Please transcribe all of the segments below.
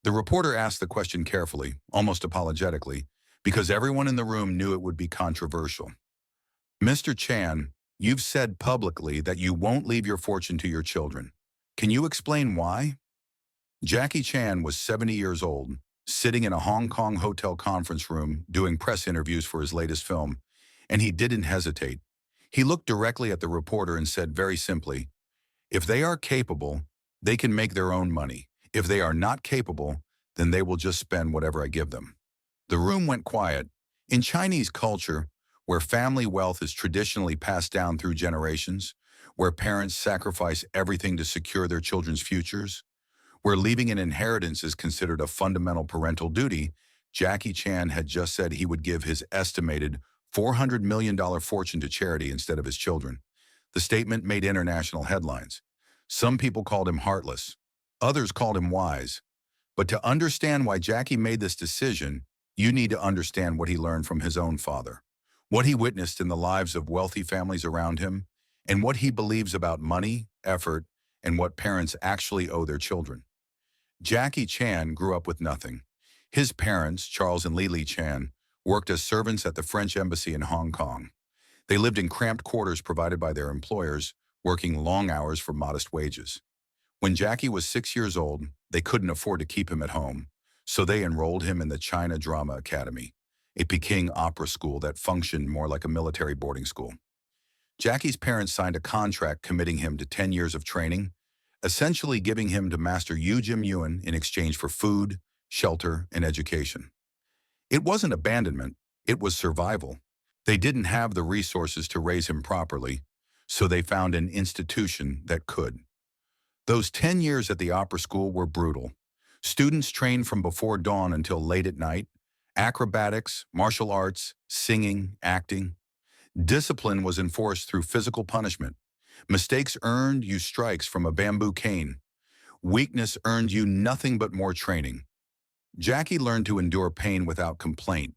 The reporter asked the question carefully, almost apologetically, because everyone in the room knew it would be controversial. Mr. Chan, you've said publicly that you won't leave your fortune to your children. Can you explain why? Jackie Chan was 70 years old, sitting in a Hong Kong hotel conference room doing press interviews for his latest film, and he didn't hesitate. He looked directly at the reporter and said very simply, if they are capable, they can make their own money. If they are not capable, then they will just spend whatever I give them. The room went quiet. In Chinese culture, where family wealth is traditionally passed down through generations, where parents sacrifice everything to secure their children's futures, where leaving an inheritance is considered a fundamental parental duty, Jackie Chan had just said he would give his estimated $400 million fortune to charity instead of his children. The statement made international headlines. Some people called him heartless. Others called him wise. But to understand why Jackie made this decision, you need to understand what he learned from his own father, what he witnessed in the lives of wealthy families around him, and what he believes about money, effort, and what parents actually owe their children. Jackie Chan grew up with nothing. His parents, Charles and Lily Chan, worked as servants at the French embassy in Hong Kong. They lived in cramped quarters provided by their employers, working long hours for modest wages. When Jackie was 6 years old, they couldn't afford to keep him at home, so they enrolled him in the China Drama Academy, a Peking opera school that functioned more like a military boarding school. Jackie's parents signed a contract committing him to 10 years of training, essentially giving him to Master Yu Jim Yuan in exchange for food, shelter, and education. It wasn't abandonment, it was survival. They didn't have the resources to raise him properly, so they found an institution that could. Those 10 years at the opera school were brutal. Students trained from before dawn until late at night, acrobatics, martial arts, singing, acting. Discipline was enforced through physical punishment. Mistakes earned you strikes from a bamboo cane. Weakness earned you nothing but more training. Jackie learned to endure pain without complaint,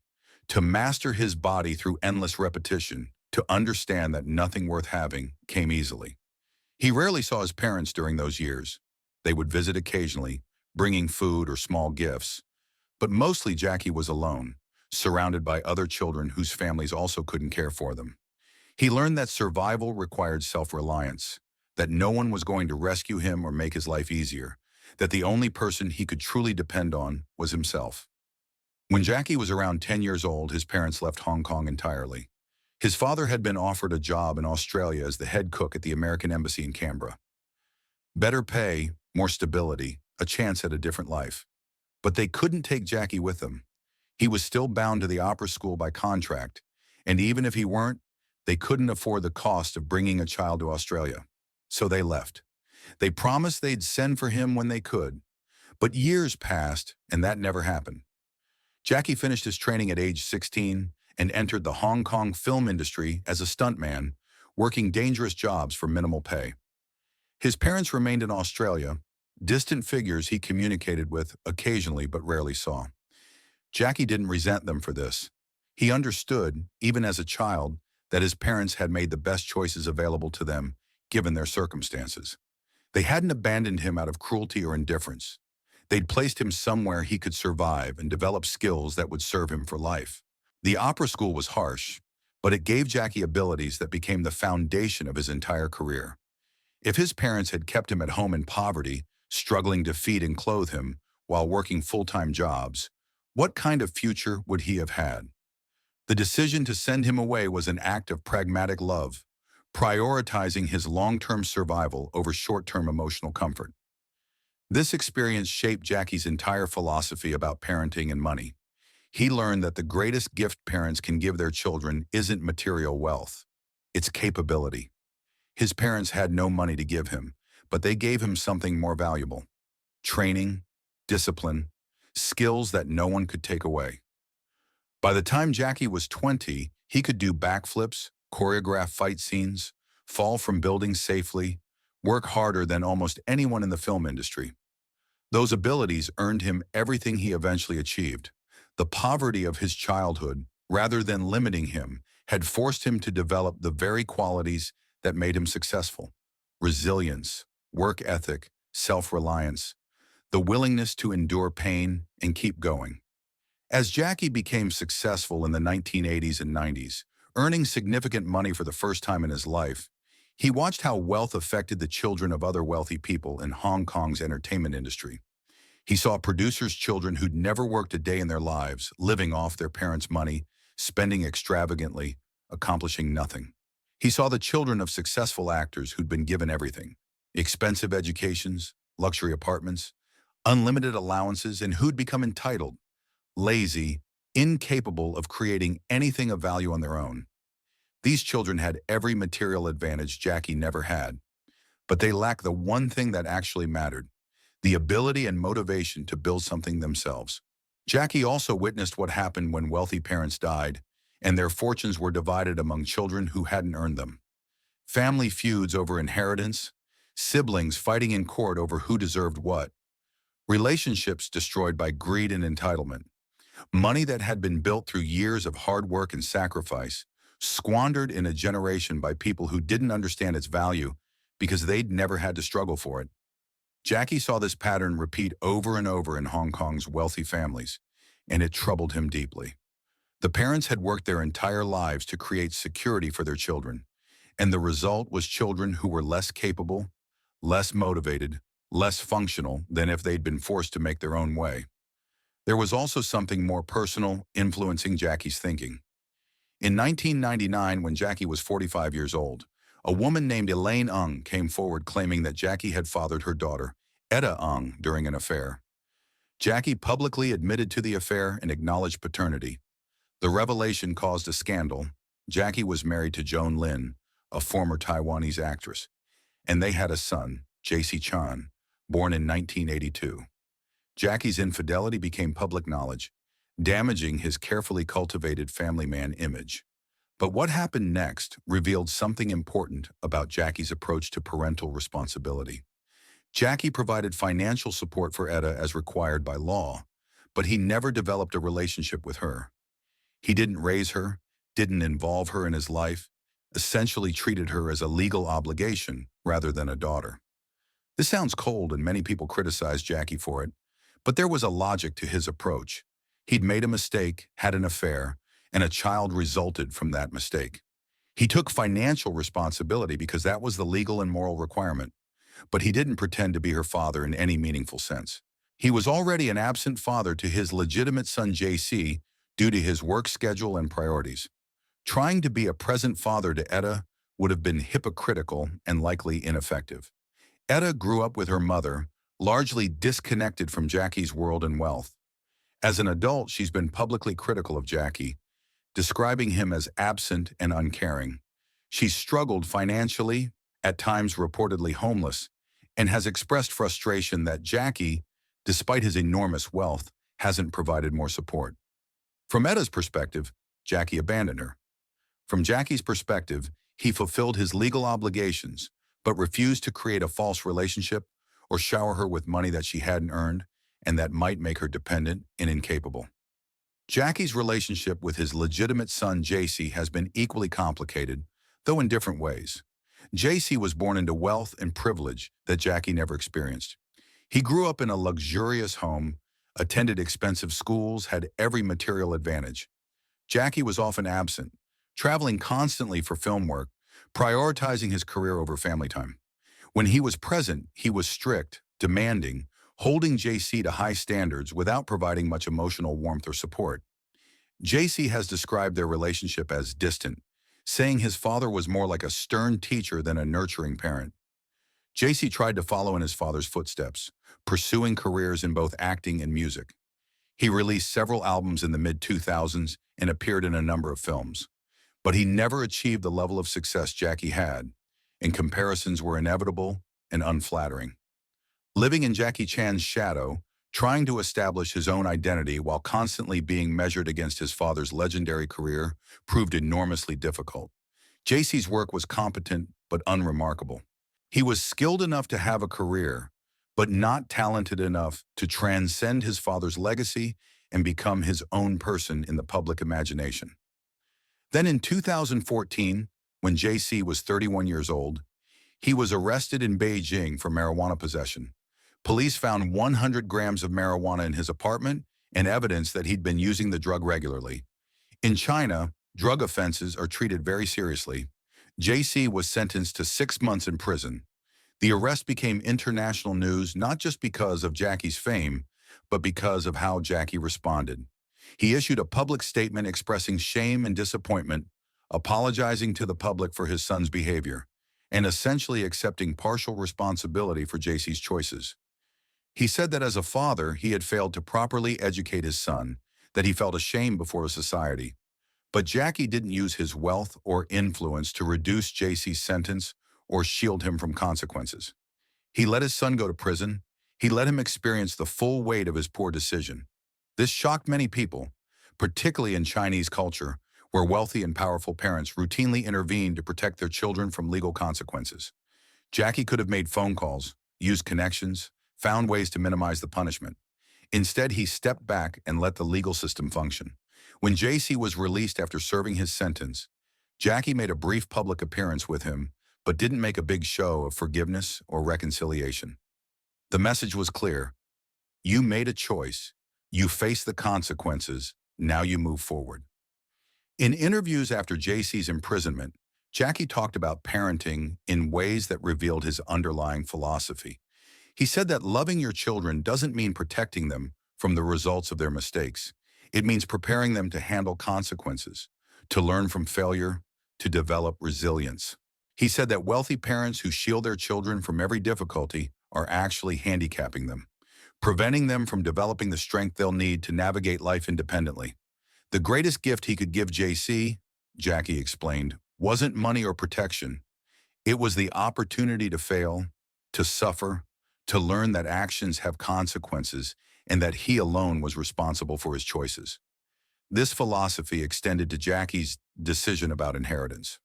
to master his body through endless repetition, to understand that nothing worth having came easily. He rarely saw his parents during those years. They would visit occasionally, bringing food or small gifts. But mostly Jackie was alone, surrounded by other children whose families also couldn't care for them. He learned that survival required self-reliance, that no one was going to rescue him or make his life easier, that the only person he could truly depend on was himself. When Jackie was around 10 years old, his parents left Hong Kong entirely. His father had been offered a job in Australia as the head cook at the American Embassy in Canberra. Better pay, more stability, a chance at a different life. But they couldn't take Jackie with them. He was still bound to the opera school by contract, and even if he weren't, they couldn't afford the cost of bringing a child to Australia. So they left. They promised they'd send for him when they could. But years passed, and that never happened. Jackie finished his training at age 16 and entered the Hong Kong film industry as a stuntman, working dangerous jobs for minimal pay. His parents remained in Australia, distant figures he communicated with occasionally but rarely saw. Jackie didn't resent them for this. He understood, even as a child, that his parents had made the best choices available to them, given their circumstances. They hadn't abandoned him out of cruelty or indifference. They'd placed him somewhere he could survive and develop skills that would serve him for life. The opera school was harsh, but it gave Jackie abilities that became the foundation of his entire career. If his parents had kept him at home in poverty, struggling to feed and clothe him while working full-time jobs, what kind of future would he have had? The decision to send him away was an act of pragmatic love, prioritizing his long-term survival over short-term emotional comfort. This experience shaped Jackie's entire philosophy about parenting and money. He learned that the greatest gift parents can give their children isn't material wealth, it's capability. His parents had no money to give him, but they gave him something more valuable: training, discipline, skills that no one could take away. By the time Jackie was 20, he could do backflips, choreograph fight scenes, fall from buildings safely, work harder than almost anyone in the film industry. Those abilities earned him everything he eventually achieved. The poverty of his childhood, rather than limiting him, had forced him to develop the very qualities that made him successful: resilience, work ethic, self-reliance. the willingness to endure pain and keep going. As Jaycee became successful in the 1980s and 90s, earning significant money for the first time in his life, he watched how wealth affected the children of other wealthy people in Hong Kong's entertainment industry. He saw producers' children who'd never worked a day in their lives, living off their parents' money, spending extravagantly, accomplishing nothing. He saw the children of successful actors who'd been given everything: expensive educations, luxury apartments, unlimited allowances, and who'd become entitled, lazy, incapable of creating anything of value on their own. These children had every material advantage Jaycee never had, but they lacked the one thing that actually mattered: the ability and motivation to build something themselves. Jaycee also witnessed what happened when wealthy parents died and their fortunes were divided among children who hadn't earned them. Family feuds over inheritance, siblings fighting in court over who deserved what, relationships destroyed by greed and entitlement, money that had been built through years of hard work and sacrifice, squandered in a generation by people who didn't understand its value because they'd never had to struggle for it. Jaycee saw this pattern repeat over and over in Hong Kong's wealthy families, and it troubled him deeply. The parents had worked their entire lives to create security for their children, and the result was children who were less capable, less motivated, less functional than if they'd been forced to make their own way. There was also something more personal influencing Jaycee's thinking. In 1999, when Jaycee was 45 years old, a woman named Elaine Ng came forward claiming that Jaycee had fathered her daughter, Etta Ng, during an affair. Jaycee publicly admitted to the affair and acknowledged paternity. The revelation caused a scandal. Jaycee was married to Joan Lin, a former Taiwanese actress, and they had a son, Jaycee Chan, born in 1982. Jaycee's infidelity became public knowledge, damaging his carefully cultivated family man image. But what happened next revealed something important about Jaycee's approach to parental responsibility. Jaycee provided financial support for Etta as required by law, but he never developed a relationship with her. He didn't raise her, didn't involve her in his life, essentially treated her as a legal obligation rather than a daughter. This sounds cold and many people criticize Jaycee for it, but there was a logic to his approach. He'd made a mistake, had an affair, and a child resulted from that mistake. He took financial responsibility because that was the legal and moral requirement, but he didn't pretend to be her father in any meaningful sense. He was already an absent father to his legitimate son Jaycee due to his work schedule and priorities. Trying to be a present father to Etta would have been hypocritical and likely ineffective. Etta grew up with her mother, largely disconnected from Jaycee's world and wealth. As an adult, she's been publicly critical of Jaycee, describing him as absent and uncaring. She's struggled financially, at times reportedly homeless, and has expressed frustration that Jaycee, despite his enormous wealth, hasn't provided more support. From Etta's perspective, Jaycee abandoned her. From Jaycee's perspective, he fulfilled his legal obligations, but refused to create a false relationship or shower her with money that she hadn't earned and that might make her dependent and incapable. Jaycee's relationship with his legitimate son Jaycee has been equally complicated, though in different ways. Jaycee was born into wealth and privilege that Jaycee never experienced. He grew up in a luxurious home, attended expensive schools, had every material advantage. Jaycee was often absent, traveling constantly for film work, prioritizing his career over family time. When he was present, he was strict, demanding, holding Jaycee to high standards without providing much emotional warmth or support. Jaycee has described their relationship as distant, saying his father was more like a stern teacher than a nurturing parent. Jaycee tried to follow in his father's footsteps, pursuing careers in both acting and music. He released several albums in the mid-2000s and appeared in a number of films. But he never achieved the level of success Jaycee had, and comparisons were inevitable and unflattering. Living in Jaycee Chan's shadow, trying to establish his own identity while constantly being measured against his father's legendary career proved enormously difficult. Jaycee's work was competent but unremarkable. He was skilled enough to have a career, but not talented enough to transcend his father's legacy and become his own person in the public imagination. Then in 2014, when Jaycee was 31 years old, he was arrested in Beijing for marijuana possession, Police found 100 grams of marijuana in his apartment and evidence that he'd been using the drug regularly. In China, drug offenses are treated very seriously. Jaycee was sentenced to 6 months in prison. The arrest became international news not just because of Jackie's fame, but because of how Jackie responded. He issued a public statement expressing shame and disappointment, apologizing to the public for his son's behavior, and essentially accepting partial responsibility for Jaycee's choices. He said that as a father, he had failed to properly educate his son, that he felt ashamed before society. But Jackie didn't use his wealth or influence to reduce Jaycee's sentence or shield him from consequences. He let his son go to prison. He let him experience the full weight of his poor decision. This shocked many people, particularly in Chinese culture, where wealthy and powerful parents routinely intervene to protect their children from legal consequences. Jackie could have made phone calls, used connections, found ways to minimize the punishment. Instead, he stepped back and let the legal system function. When Jaycee was released after serving his sentence, Jackie made a brief public appearance with him, but didn't make a big show of forgiveness or reconciliation. The message was clear. You made a choice. You face the consequences. Now you move forward. In interviews after Jaycee's imprisonment, Jackie talked about parenting in ways that revealed his underlying philosophy. He said that loving your children doesn't mean protecting them from the results of their mistakes. It means preparing them to handle consequences, to learn from failure, to develop resilience. He said that wealthy parents who shield their children from every difficulty are actually handicapping them, preventing them from developing the strength they'll need to navigate life independently. The greatest gift he could give Jaycee, Jackie explained, wasn't money or protection. It was the opportunity to fail, to suffer, to learn that actions have consequences and that he alone was responsible for his choices. This philosophy extended to Jackie's decision about inheritance.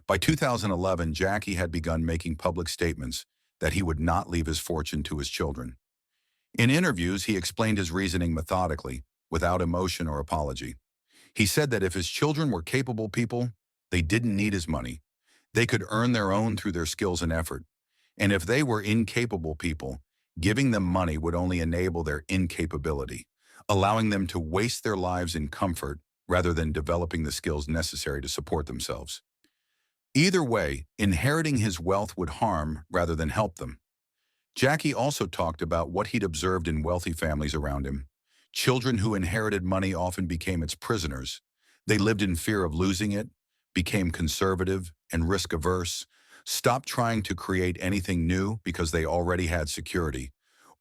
By 2011, Jackie had begun making public statements that he would not leave his fortune to his children. In interviews, he explained his reasoning methodically, without emotion or apology. He said that if his children were capable people, they didn't need his money. They could earn their own through their skills and effort. And if they were incapable people, giving them money would only enable their incapability, allowing them to waste their lives in comfort rather than developing the skills necessary to support themselves. Either way, inheriting his wealth would harm rather than help them. Jackie also talked about what he'd observed in wealthy families around him. Children who inherited money often became its prisoners. They lived in fear of losing it, became conservative and risk-averse, stopped trying to create anything new because they already had security,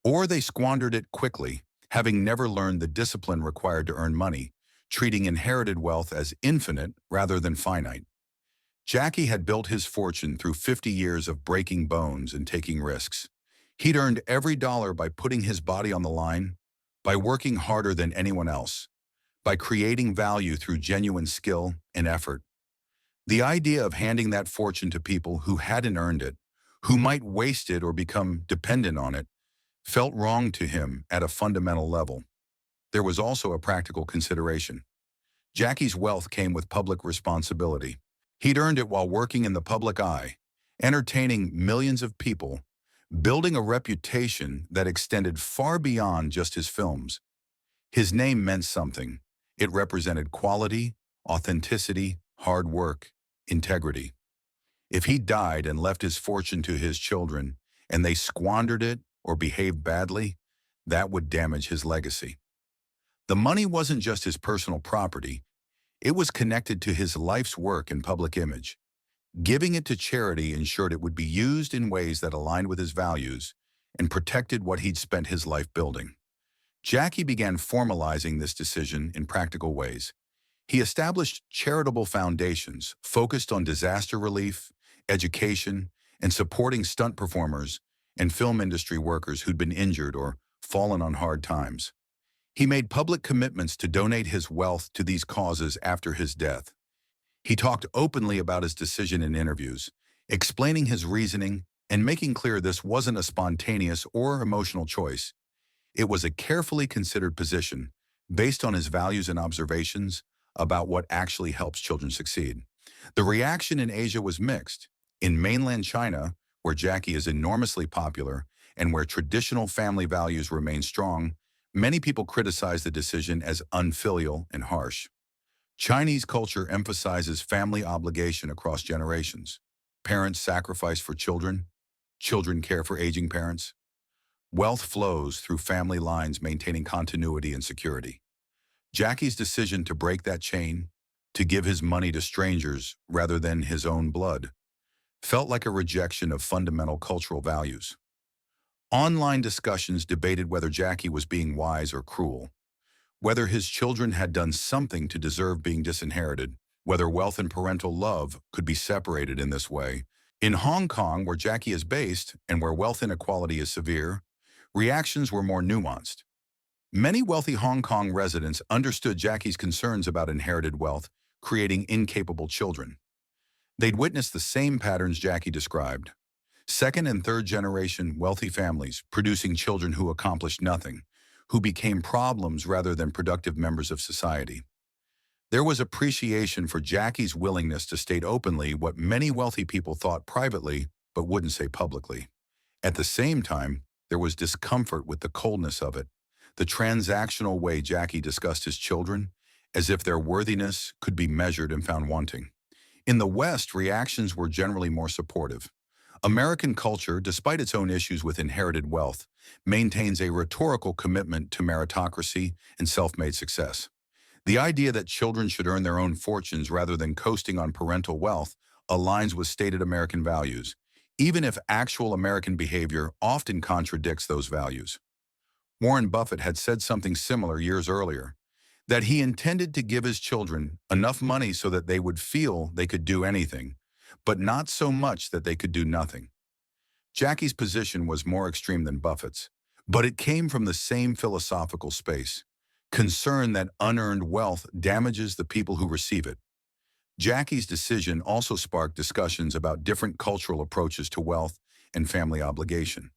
or they squandered it quickly, having never learned the discipline required to earn money, treating inherited wealth as infinite rather than finite. Jackie had built his fortune through 50 years of breaking bones and taking risks. He'd earned every dollar by putting his body on the line, by working harder than anyone else, by creating value through genuine skill and effort. The idea of handing that fortune to people who hadn't earned it, who might waste it or become dependent on it, felt wrong to him at a fundamental level. There was also a practical consideration. Jackie's wealth came with public responsibility. He'd earned it while working in the public eye, entertaining millions of people, building a reputation that extended far beyond just his films. His name meant something. It represented quality, authenticity, hard work, integrity. If he died and left his fortune to his children, and they squandered it or behaved badly, that would damage his legacy. The money wasn't just his personal property. It was connected to his life's work and public image. Giving it to charity ensured it would be used in ways that aligned with his values and protected what he'd spent his life building. Jackie began formalizing this decision in practical ways. He established charitable foundations focused on disaster relief, education, and supporting stunt performers and film industry workers who'd been injured or fallen on hard times. He made public commitments to donate his wealth to these causes after his death. He talked openly about his decision in interviews, explaining his reasoning and making clear this wasn't a spontaneous or emotional choice. It was a carefully considered position based on his values and observations about what actually helps children succeed. The reaction in Asia was mixed. In mainland China, where Jackie is enormously popular, and where traditional family values remain strong, many people criticize the decision as unfilial and harsh. Chinese culture emphasizes family obligation across generations. Parents sacrifice for children, children care for aging parents. Wealth flows through family lines, maintaining continuity and security. Jaycee's decision to break that chain, to give his money to strangers rather than his own blood, felt like a rejection of fundamental cultural values. Online discussions debated whether Jaycee was being wise or cruel, whether his children had done something to deserve being disinherited, whether wealth and parental love could be separated in this way. In Hong Kong, where Jaycee is based and where wealth inequality is severe, reactions were more nuanced. Many wealthy Hong Kong residents understood Jaycee's concerns about inherited wealth, creating incapable children. They'd witnessed the same patterns Jaycee described. Second and third generation wealthy families producing children who accomplished nothing, who became problems rather than productive members of society. There was appreciation for Jaycee's willingness to state openly what many wealthy people thought privately but wouldn't say publicly. At the same time, there was discomfort with the coldness of it, the transactional way Jaycee discussed his children, as if their worthiness could be measured and found wanting. In the West, reactions were generally more supportive. American culture, despite its own issues with inherited wealth, maintains a rhetorical commitment to meritocracy and self-made success. The idea that children should earn their own fortunes rather than coasting on parental wealth aligns with stated American values, even if actual American behavior often contradicts those values. Warren Buffett had said something similar years earlier, that he intended to give his children enough money so that they would feel they could do anything, but not so much that they could do nothing. Jaycee's position was more extreme than Buffett's, but it came from the same philosophical space, concern that unearned wealth damages the people who receive it. Jaycee's decision also sparked discussions about different cultural approaches to wealth and family obligation.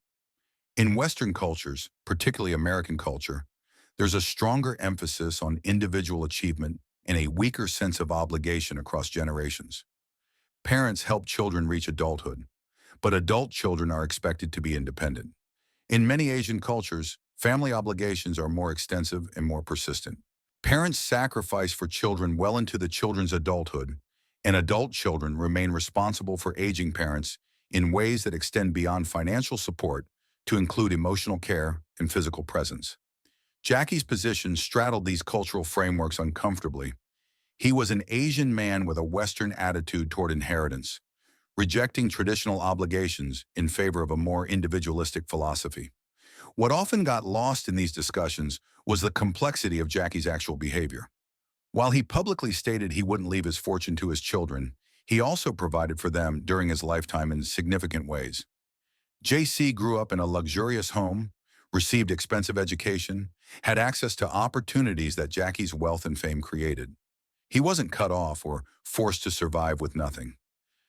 In Western cultures, particularly American culture, there's a stronger emphasis on individual achievement and a weaker sense of obligation across generations. Parents help children reach adulthood, but adult children are expected to be independent. In many Asian cultures, family obligations are more extensive and more persistent. Parents sacrifice for children well into the children's adulthood, and adult children remain responsible for aging parents in ways that extend beyond financial support to include emotional care and physical presence. Jaycee's position straddled these cultural frameworks uncomfortably. He was an Asian man with a Western attitude toward inheritance, rejecting traditional obligations in favor of a more individualistic philosophy. What often got lost in these discussions was the complexity of Jaycee's actual behavior. While he publicly stated he wouldn't leave his fortune to his children, he also provided for them during his lifetime in significant ways. Jaycee grew up in a luxurious home, received expensive education, had access to opportunities that Jaycee's wealth and fame created. He wasn't cut off or forced to survive with nothing.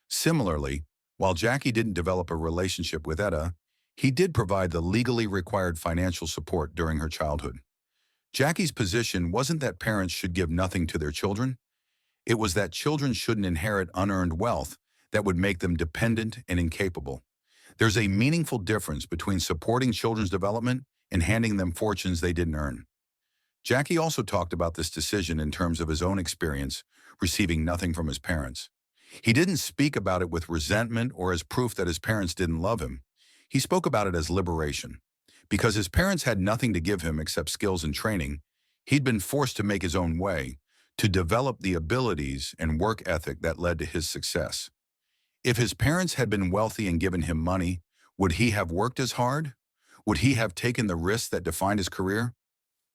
Similarly, while Jaycee didn't develop a relationship with Etta, he did provide the legally required financial support during her childhood. Jaycee's position wasn't that parents should give nothing to their children. It was that children shouldn't inherit unearned wealth that would make them dependent and incapable. There's a meaningful difference between supporting children's development and handing them fortunes they didn't earn. Jaycee also talked about this decision in terms of his own experience, receiving nothing from his parents. He didn't speak about it with resentment or as proof that his parents didn't love him. He spoke about it as liberation. Because his parents had nothing to give him except skills and training, he'd been forced to make his own way, to develop the abilities and work ethic that led to his success. If his parents had been wealthy and given him money, would he have worked as hard? Would he have taken the risks that defined his career?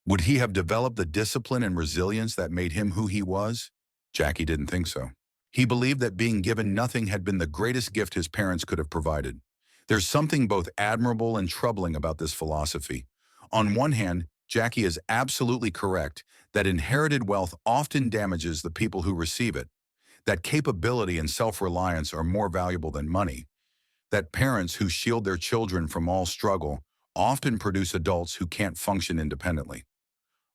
Would he have developed the discipline and resilience that made him who he was? Jaycee didn't think so. He believed that being given nothing had been the greatest gift his parents could have provided. There's something both admirable and troubling about this philosophy. On one hand, Jaycee is absolutely correct that inherited wealth often damages the people who receive it, that capability and self-reliance are more valuable than money, that parents who shield their children from all struggle often produce adults who can't function independently.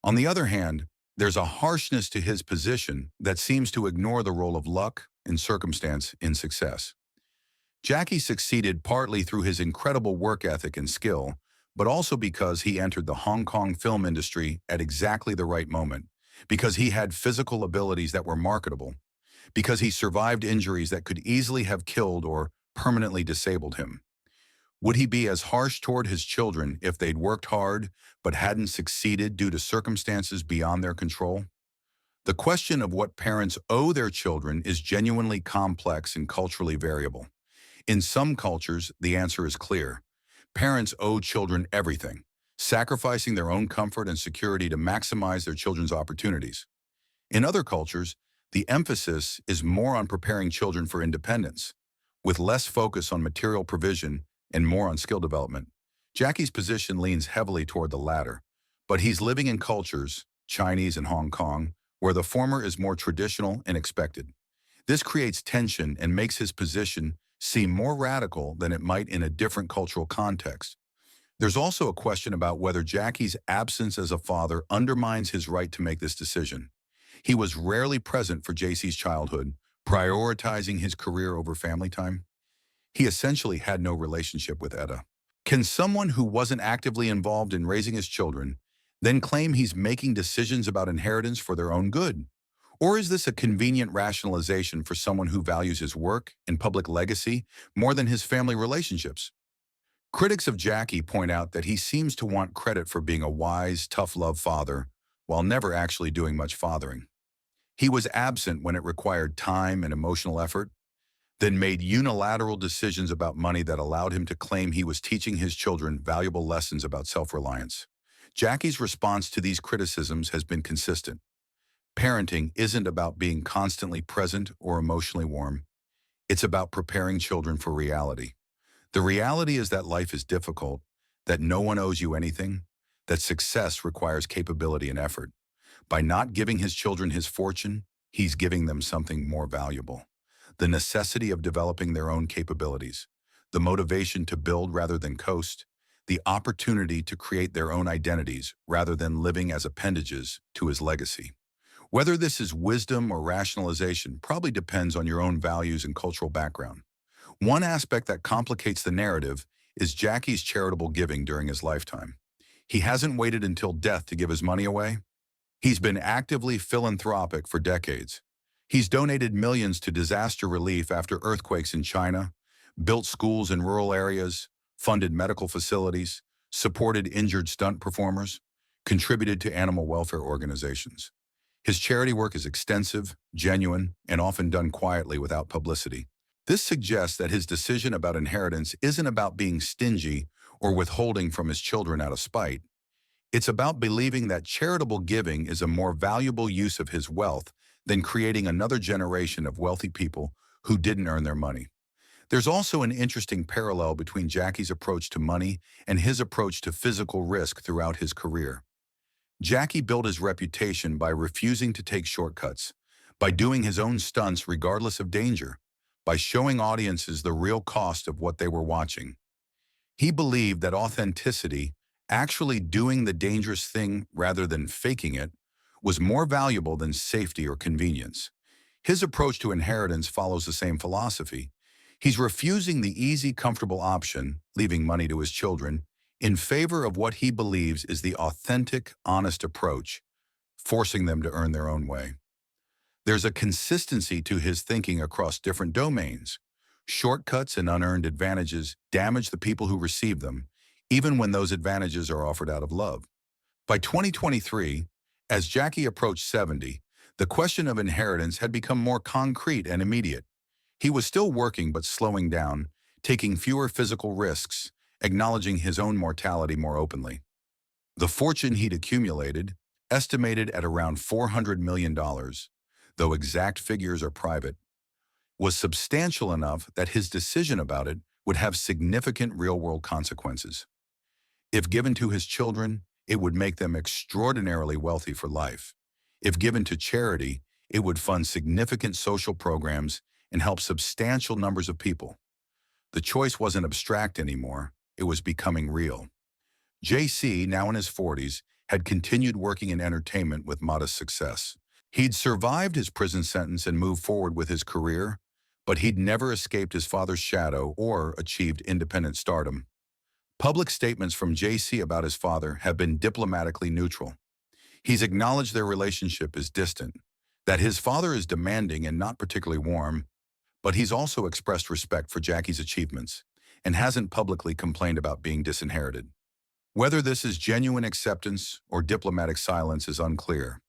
On the other hand, there's a harshness to his position that seems to ignore the role of luck and circumstance in success. Jaycee succeeded partly through his incredible work ethic and skill, but also because he entered the Hong Kong film industry at exactly the right moment, because he had physical abilities that were marketable, because he survived injuries that could easily have killed or permanently disabled him. Would he be as harsh toward his children if they'd worked hard but hadn't succeeded due to circumstances beyond their control? The question of what parents owe their children is genuinely complex and culturally variable. In some cultures, the answer is clear. Parents owe children everything, sacrificing their own comfort and security to maximize their children's opportunities. In other cultures, the emphasis is more on preparing children for independence, with less focus on material provision and more on skill development. Jaycee's position leans heavily toward the latter, but he's living in cultures, Chinese and Hong Kong, where the former is more traditional and expected. This creates tension and makes his position seem more radical than it might in a different cultural context. There's also a question about whether Jaycee's absence as a father undermines his right to make this decision. He was rarely present for Jaycee's childhood, prioritizing his career over family time. He essentially had no relationship with Etta. Can someone who wasn't actively involved in raising his children then claim he's making decisions about inheritance for their own good? Or is this a convenient rationalization for someone who values his work and public legacy more than his family relationships? Critics of Jaycee point out that he seems to want credit for being a wise, tough-love father while never actually doing much fathering. He was absent when it required time and emotional effort, then made unilateral decisions about money that allowed him to claim he was teaching his children valuable lessons about self-reliance. Jaycee's response to these criticisms has been consistent. Parenting isn't about being constantly present or emotionally warm. It's about preparing children for reality. The reality is that life is difficult, that no one owes you anything, that success requires capability and effort. By not giving his children his fortune, he's giving them something more valuable. The necessity of developing their own capabilities, the motivation to build rather than coast, the opportunity to create their own identities rather than living as appendages to his legacy. Whether this is wisdom or rationalization probably depends on your own values and cultural background. One aspect that complicates the narrative is Jaycee's charitable giving during his lifetime. He hasn't waited until death to give his money away. He's been actively philanthropic for decades. He's donated millions to disaster relief after earthquakes in China, built schools in rural areas, funded medical facilities, supported injured stunt performers, contributed to animal welfare organizations. His charity work is extensive, genuine, and often done quietly without publicity. This suggests that his decision about inheritance isn't about being stingy or withholding from his children out of spite. It's about believing that charitable giving is a more valuable use of his wealth than creating another generation of wealthy people who didn't earn their money. There's also an interesting parallel between Jaycee's approach to money and his approach to physical risk throughout his career. Jaycee built his reputation by refusing to take shortcuts, by doing his own stunts regardless of danger, by showing audiences the real cost of what they were watching. He believed that authenticity, actually doing the dangerous thing rather than faking it, was more valuable than safety or convenience. His approach to inheritance follows the same philosophy. He's refusing the easy, comfortable option, leaving money to his children, in favor of what he believes is the authentic, honest approach, forcing them to earn their own way. There's a consistency to his thinking across different domains. Shortcuts and unearned advantages damage the people who receive them, even when those advantages are offered out of love. By 2023, as Jaycee approached 70, the question of inheritance had become more concrete and immediate. He was still working but slowing down, taking fewer physical risks, acknowledging his own mortality more openly. The fortune he'd accumulated, estimated at around $400 million, though exact figures are private, was substantial enough that his decision about it would have significant real-world consequences. If given to his children, it would make them extraordinarily wealthy for life. If given to charity, it would fund significant social programs and help substantial numbers of people. The choice wasn't abstract anymore, it was becoming real. Jaycee, now in his 40s, had continued working in entertainment with modest success. He'd survived his prison sentence and moved forward with his career, but he'd never escaped his father's shadow or achieved independent stardom. Public statements from Jaycee about his father have been diplomatically neutral. He's acknowledged their relationship is distant, that his father is demanding and not particularly warm, but he's also expressed respect for Jackie's achievements and hasn't publicly complained about being disinherited. Whether this is genuine acceptance or diplomatic silence is unclear.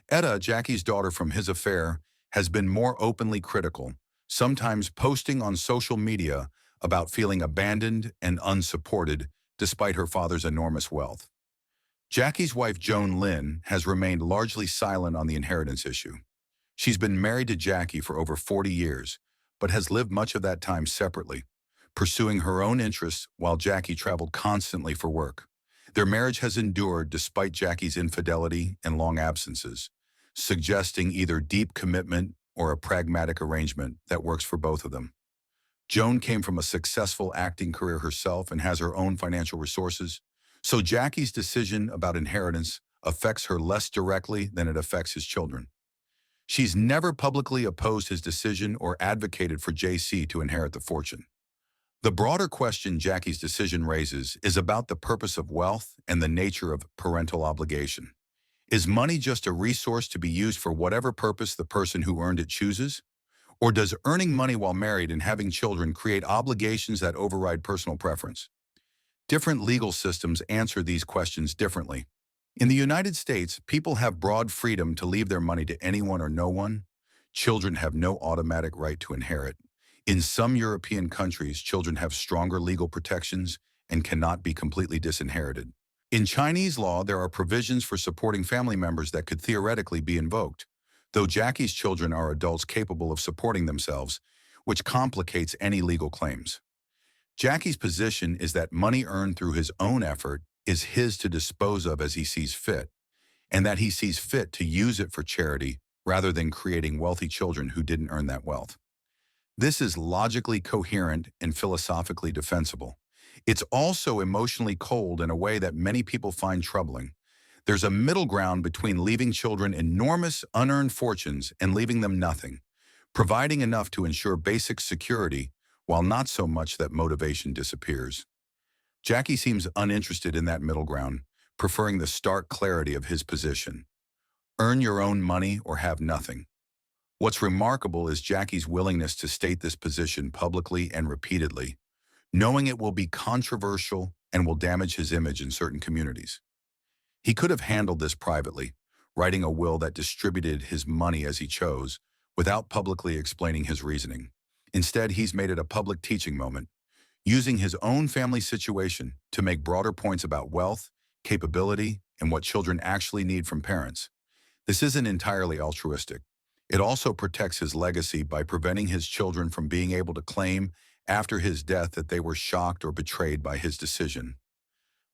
Etta, Jackie's daughter from his affair, has been more openly critical, sometimes posting on social media about feeling abandoned and unsupported despite her father's enormous wealth. Jackie's wife, Joan Lynn, has remained largely silent on the inheritance issue. She's been married to Jaycee for over 40 years, but has lived much of that time separately, pursuing her own interests while Jaycee traveled constantly for work. Their marriage has endured despite Jackie's infidelity and long absences, suggesting either deep commitment or a pragmatic arrangement that works for both of them. Joan came from a successful acting career herself and has her own financial resources, so Jackie's decision about inheritance affects her less directly than it affects his children. She's never publicly opposed his decision or advocated for Jaycee to inherit the fortune. The broader question Jackie's decision raises is about the purpose of wealth and the nature of parental obligation. Is money just a resource to be used for whatever purpose the person who earned it chooses? Or does earning money while married and having children create obligations that override personal preference? Different legal systems answer these questions differently. In the United States, people have broad freedom to leave their money to anyone or no one. Children have no automatic right to inherit. In some European countries, children have stronger legal protections and cannot be completely disinherited. In Chinese law, there are provisions for supporting family members that could theoretically be invoked, though Jackie's children are adults capable of supporting themselves, which complicates any legal claims. Jackie's position is that money earned through his own effort is his to dispose of as he sees fit, and that he sees fit to use it for charity rather than creating wealthy children who didn't earn that wealth. This is logically coherent and philosophically defensible. It's also emotionally cold in a way that many people find troubling. There's a middle ground between leaving children enormous unearned fortunes and leaving them nothing, providing enough to ensure basic security while not so much that motivation disappears. Jaycee seems uninterested in that middle ground, preferring the stark clarity of his position. Earn your own money or have nothing. What's remarkable is Jackie's willingness to state this position publicly and repeatedly, knowing it will be controversial and will damage his image in certain communities. He could have handled this privately, writing a will that distributed his money as he chose, without publicly explaining his reasoning. Instead, he's made it a public teaching moment, using his own family situation to make broader points about wealth, capability, and what children actually need from parents. This isn't entirely altruistic. It also protects his legacy by preventing his children from being able to claim after his death that they were shocked or betrayed by his decision.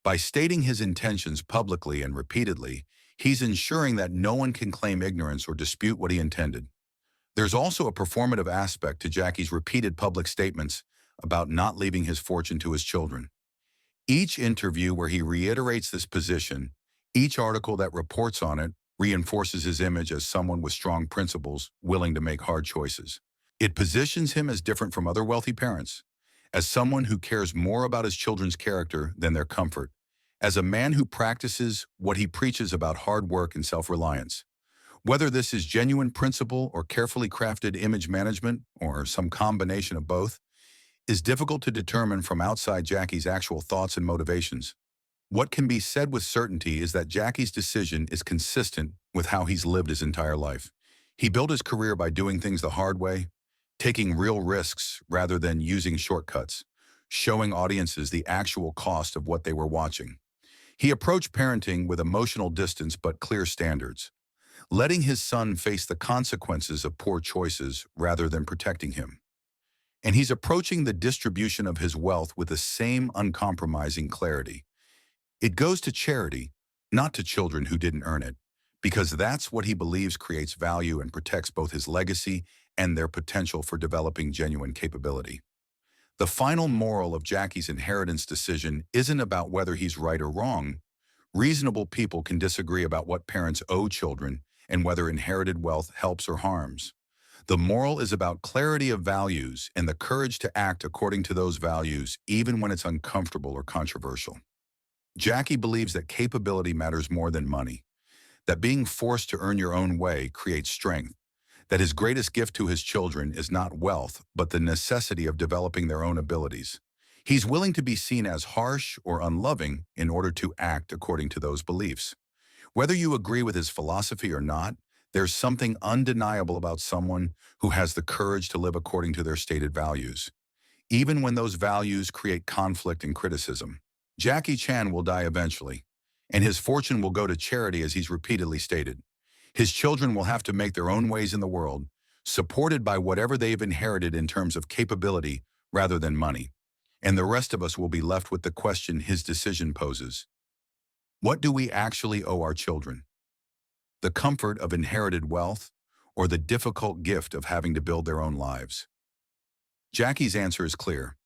By stating his intentions publicly and repeatedly, he's ensuring that no one can claim ignorance or dispute what he intended. There's also a performative aspect to Jackie's repeated public statements about not leaving his fortune to his children. Each interview where he reiterates this position, each article that reports on it, reinforces his image as someone with strong principles, willing to make hard choices. It positions him as different from other wealthy parents, as someone who cares more about his children's character than their comfort, as a man who practices what he preaches about hard work and self-reliance. Whether this is genuine principle or carefully crafted image management, or some combination of both, is difficult to determine from outside Jackie's actual thoughts and motivations. What can be said with certainty is that Jackie's decision is consistent with how he's lived his entire life. He built his career by doing things the hard way, taking real risks rather than using shortcuts, showing audiences the actual cost of what they were watching. He approached parenting with emotional distance but clear standards, letting his son face the consequences of poor choices rather than protecting him. And he's approaching the distribution of his wealth with the same uncompromising clarity. It goes to charity, not to children who didn't earn it, because that's what he believes creates value and protects both his legacy and their potential for developing genuine capability. The final moral of Jackie's inheritance decision isn't about whether he's right or wrong. Reasonable people can disagree about what parents owe children and whether inherited wealth helps or harms. The moral is about clarity of values and the courage to act according to those values, even when it's uncomfortable or controversial. Jaycee believes that capability matters more than money, that being forced to earn your own way creates strength, that his greatest gift to his children is not wealth, but the necessity of developing their own abilities. He's willing to be seen as harsh or unloving in order to act according to those beliefs. Whether you agree with his philosophy or not, there's something undeniable about someone who has the courage to live according to their stated values, even when those values create conflict and criticism. Jackie Chan will die eventually, and his fortune will go to charity as he's repeatedly stated. His children will have to make their own ways in the world, supported by whatever they've inherited in terms of capability rather than money. And the rest of us will be left with the question his decision poses. What do we actually owe our children? The comfort of inherited wealth, or the difficult gift of having to build their own lives? Jackie's answer is clear.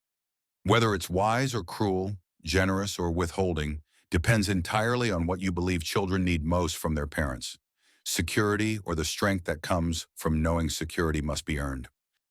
Whether it's wise or cruel, generous or withholding, depends entirely on what you believe children need most from their parents: security or the strength that comes from knowing security must be earned.